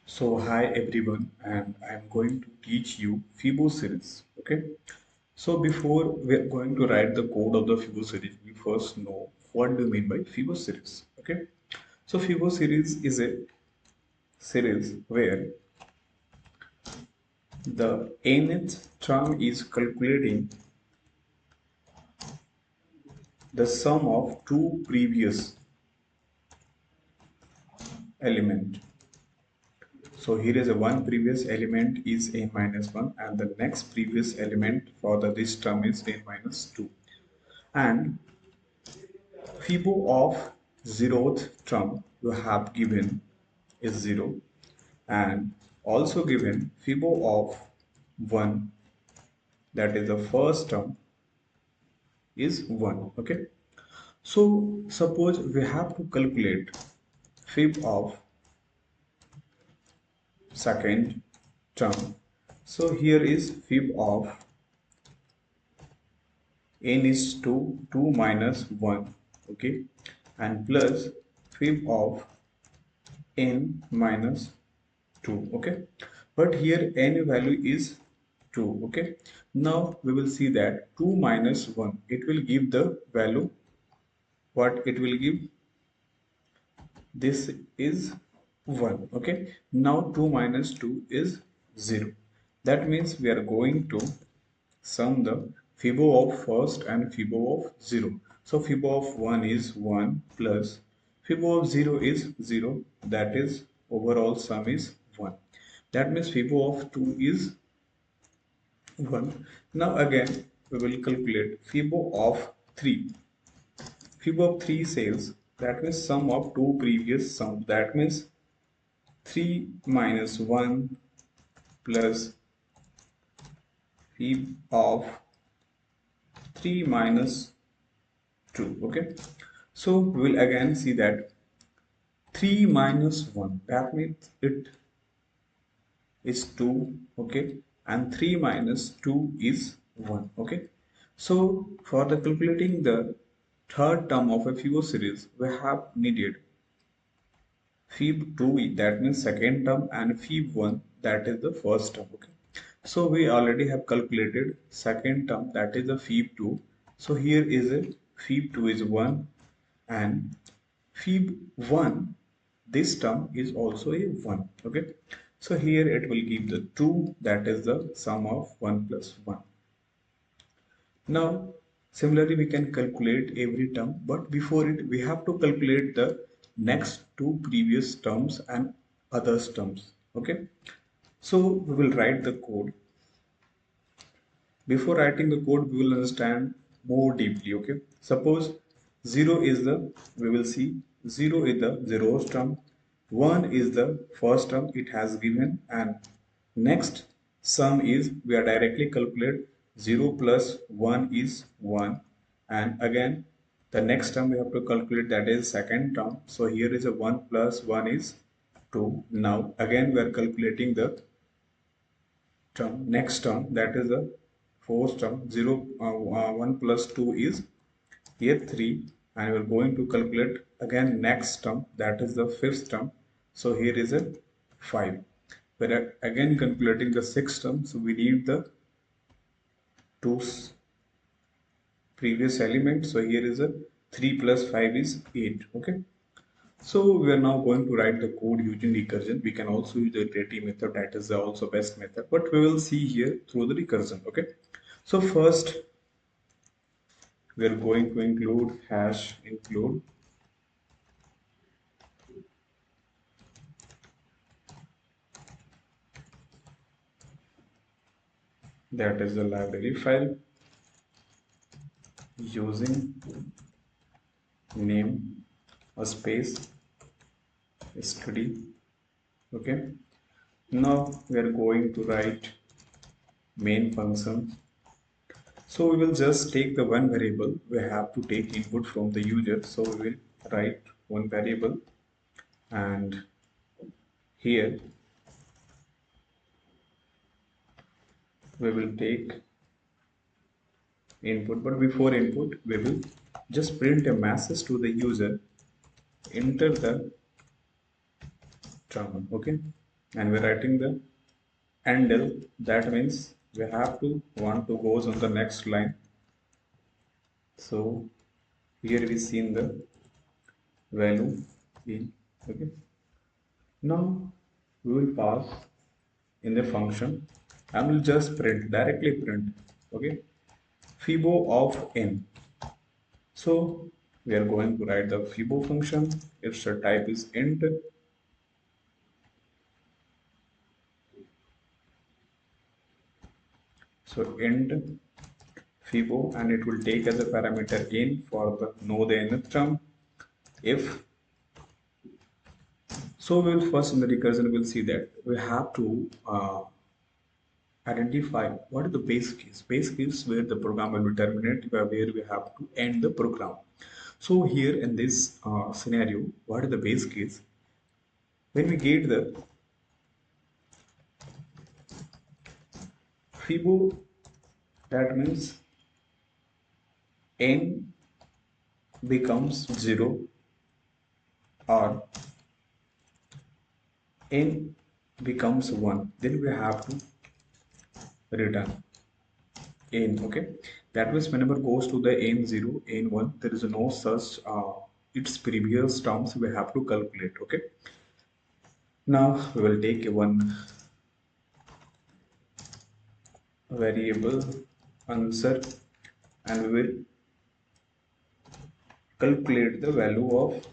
So hi everyone, and I'm going to teach you Fibonacci series. Okay. So before we're going to write the code of the Fibonacci series, we first know what do you mean by Fibonacci series. Okay. So Fibonacci series is a series where the nth term is calculating the sum of two previous element. So here is a one previous element is n minus 1 and the next previous element for this term is n minus 2. And Fibo of zeroth term you have given is 0 and also given Fibo of 1, that is the first term, is 1. Okay. So suppose we have to calculate Fib of second term. So here is Fib of n is 2 minus 1. Okay, and plus Fib of n minus 2. Okay, but here n value is 2. Okay, now we will see that 2 minus 1, it will give the value. What it will give? This is 1. Okay, now 2 minus 2 is 0. That means we are going to sum the Fibo of first and Fibo of 0. So Fibo of 1 is 1 plus Fibo of 0 is 0. That is overall sum is 1. That means Fibo of 2 is 1. Now again we will calculate Fibo of 3. Fibo of 3 says that means sum of two previous sum. That means 3 minus 1 plus Fib of 3 minus 2. Okay, so we will again see that 3 minus 1, that means it is 2. Okay, and 3 minus 2 is 1. Okay, so for the calculating the third term of a Fibonacci series, we have needed Fib 2, that means second term, and Fib 1, that is the first term. Okay, so we already have calculated second term, that is the Fib 2. So here is a Fib 2 is 1 and Fib 1, this term is also a 1. Okay, so here it will give the 2, that is the sum of 1 plus 1. Now similarly we can calculate every term, but before it we have to calculate the next two previous terms and others terms. Okay, so we will write the code. Before writing the code we will understand more deeply. Okay, suppose 0 is the, we will see 0 is the zeroth term, 1 is the first term it has given, and next sum is we are directly calculate 0 plus 1 is 1, and again the next term we have to calculate, that is second term. So here is a 1 plus 1 is 2. Now again we are calculating the term, next term, that is the fourth term. 1 plus 2 is here 3, and we are going to calculate again next term, that is the fifth term. So here is a 5. We are again calculating the sixth term, so we need the two previous elements. So here is a 3 plus 5 is 8. Okay, so we are now going to write the code using recursion. We can also use the iterative method, that is also best method, but we will see here through the recursion. Okay, so first we are going to include hash include, that is the library file, using name a space study. Okay, now we are going to write main function. So we will just take the one variable. We have to take input from the user, so we will write one variable, and here we will take input, but before input we will just print a message to the user, enter the term. Okay, and we're writing the handle. That means we have to want to goes on the next line. So here we seen the value in. Okay, now we will pass in the function and will just print, directly print. Okay, fibo of n. So we are going to write the fibo function. Its type is int. So int fibo, and it will take as a parameter n for the know the nth term. If so, we'll first in the recursion we'll see that we have to identify what is the base case. Base case where the program will be terminated, where we have to end the program. So here in this scenario, what is the base case? When we get the fibo, that means n becomes 0 or n becomes 1, then we have to return n. Okay, that means whenever goes to the n0 n1, there is no such its previous terms we have to calculate. Okay, now we will take one variable answer and we will calculate the value of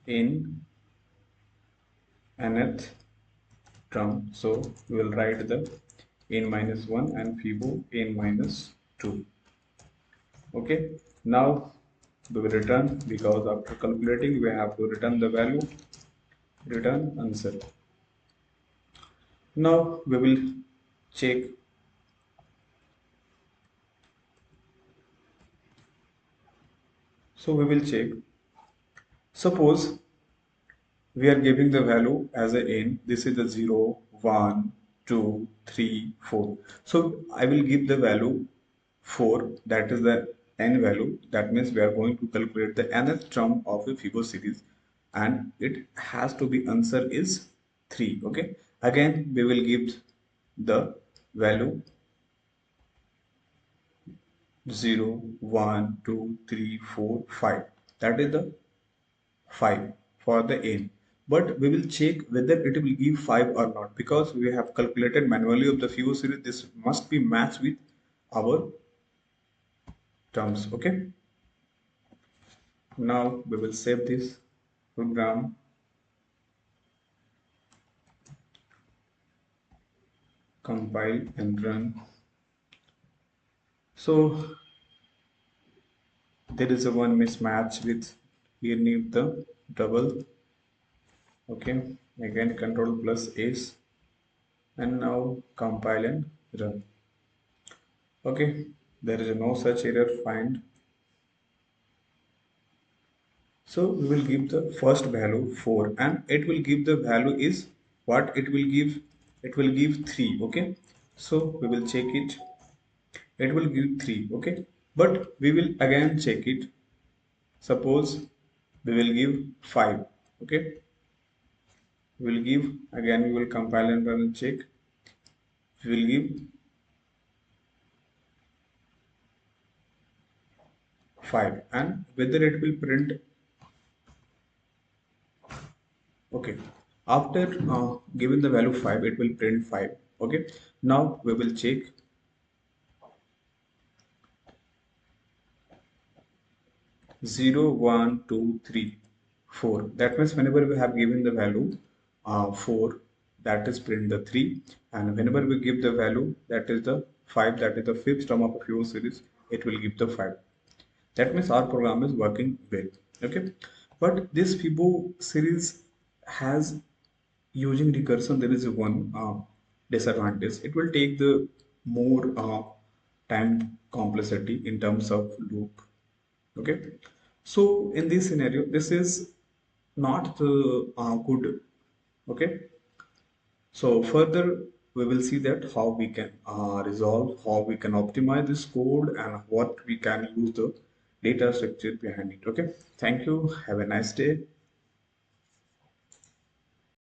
n nth term. So we will write the n minus 1 and fibo n minus 2. Okay, now we will return, because after calculating we have to return the value, return answer. Now we will check. So we will check. Suppose we are giving the value as a n. This is the 0, 1, 2, 3, 4. So I will give the value 4. That is the n value. That means we are going to calculate the nth term of a Fibonacci series, and it has to be answer is 3. Okay. Again we will give the value 0, 1, 2, 3, 4, 5. That is the 5 for the n. But we will check whether it will give 5 or not, because we have calculated manually of the Fibonacci series. This must be matched with our terms. Okay. Now we will save this program, compile and run. So there is a one mismatch with, here need the double. Okay, again control plus S, and now compile and run. Okay, there is no such error find. So we will give the first value 4, and it will give the value is what it will give. It will give 3. Okay, so we will check it. It will give 3. Okay, but we will again check it. Suppose we will give 5. Okay, we will give again. We will compile and run and check. We will give 5, and whether it will print. Okay, after given the value 5, it will print 5. Okay, now we will check 0, 1, 2, 3, 4. That means whenever we have given the value 4, that is print the 3, and whenever we give the value that is the 5, that is the fifth term of a Fibonacci series, it will give the 5. That means our program is working well. Okay, but this Fibonacci series has, using recursion, there is one disadvantage. It will take the more time complexity in terms of loop. Okay, so in this scenario this is not the good. Okay, so further we will see that how we can resolve, how we can optimize this code, and what we can use the data structure behind it. Okay, thank you, have a nice day.